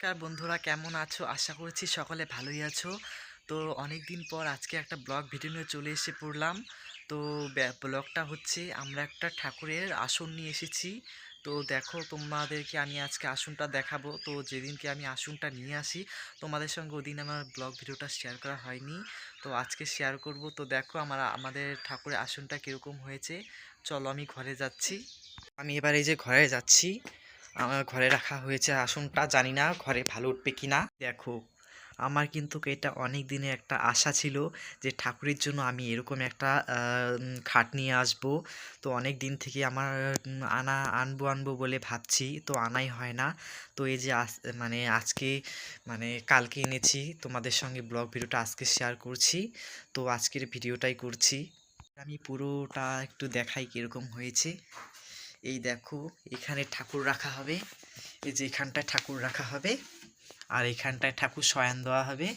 নমস্কার বন্ধুরা, কেমন আছো? আশা করছি সকলে ভালোই আছো। তো অনেক দিন পর আজকে একটা ব্লগ ভিডিও নিয়ে চলে এসে পড়লাম। তো ব্লগটা হচ্ছে আমরা একটা ঠাকুরের আসন নিয়ে এসেছি। তো দেখো, তোমাদেরকে আমি আজকে আসনটা দেখাবো। তো যেদিনকে আমি আসনটা নিয়ে আসি তোমাদের সঙ্গে, ওদিন আমার ব্লগ ভিডিওটা শেয়ার করা হয়নি, তো আজকে শেয়ার করব। তো দেখো আমাদের ঠাকুরের আসনটা কীরকম হয়েছে। চলো আমি ঘরে যাচ্ছি। আমি এবার এই যে ঘরে যাচ্ছি। আমার ঘরে রাখা হয়েছে আসনটা, জানি না ঘরে ভালো উঠবে কি না। দেখো, আমার কিন্তু এটা অনেক দিনের একটা আশা ছিল যে ঠাকুরের জন্য আমি এরকম একটা খাট নিয়ে আসব। তো অনেক দিন থেকে আমার আনবো বলে ভাবছি, তো আনাই হয় না। তো এই যে মানে আজকে, মানে কালকে এনেছি। তোমাদের সঙ্গে ব্লগ ভিডিওটা আজকে শেয়ার করছি। তো আজকের ভিডিওটাই করছি। আমি পুরোটা একটু দেখাই কীরকম হয়েছে। এই দেখো, এখানে ঠাকুর রাখা হবে। এই যে এখানটায় ঠাকুর রাখা হবে, আর এখানটায় ঠাকুর শয়ান দেওয়া হবে।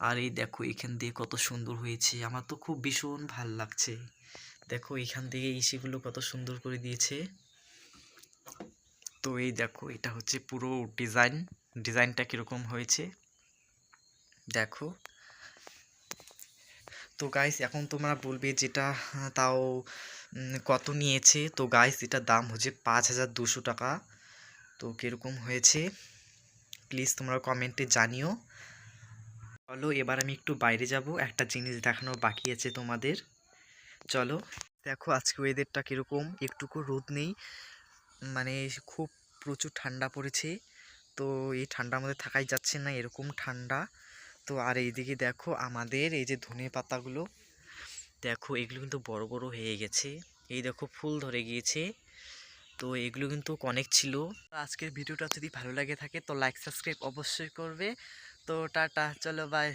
আর এই দেখো, এখান দিয়ে কত সুন্দর হয়েছে, আমার তো খুব ভীষণ ভাল লাগছে। দেখো এখান থেকে ইসিগুলো কত সুন্দর করে দিয়েছে। তো এই দেখো, এটা হচ্ছে পুরো ডিজাইনটা কীরকম হয়েছে দেখো। তো গাইস, এখন তোমরা বলবে যেটা তাও কত নিয়েছে। তো গাইস, এটার দাম হচ্ছে 5200 টাকা। তো কীরকম হয়েছে প্লিজ তোমরা কমেন্টে জানিও। চলো এবার আমি একটু বাইরে যাব, একটা জিনিস দেখানো বাকি আছে তোমাদের। চলো দেখো, আজকে ওয়েদারটা কীরকম, একটুকু রোদ নেই, মানে খুব প্রচুর ঠান্ডা পড়েছে। তো এই ঠান্ডার মধ্যে থাকাই যাচ্ছে না, এরকম ঠান্ডা। তো আর এইদিকে দেখো, আমাদের এই যে ধনে পাতাগুলো দেখো, এগুলো কিন্তু বড় বড় হয়ে গেছে। এই দেখো, ফুল ধরে গিয়েছে। তো এগুলো কিন্তু অনেক ছিল। আজকের ভিডিওটা যদি ভালো লাগে থাকে তো লাইক সাবস্ক্রাইব অবশ্যই করবে। তো টাটা, চলো বাই।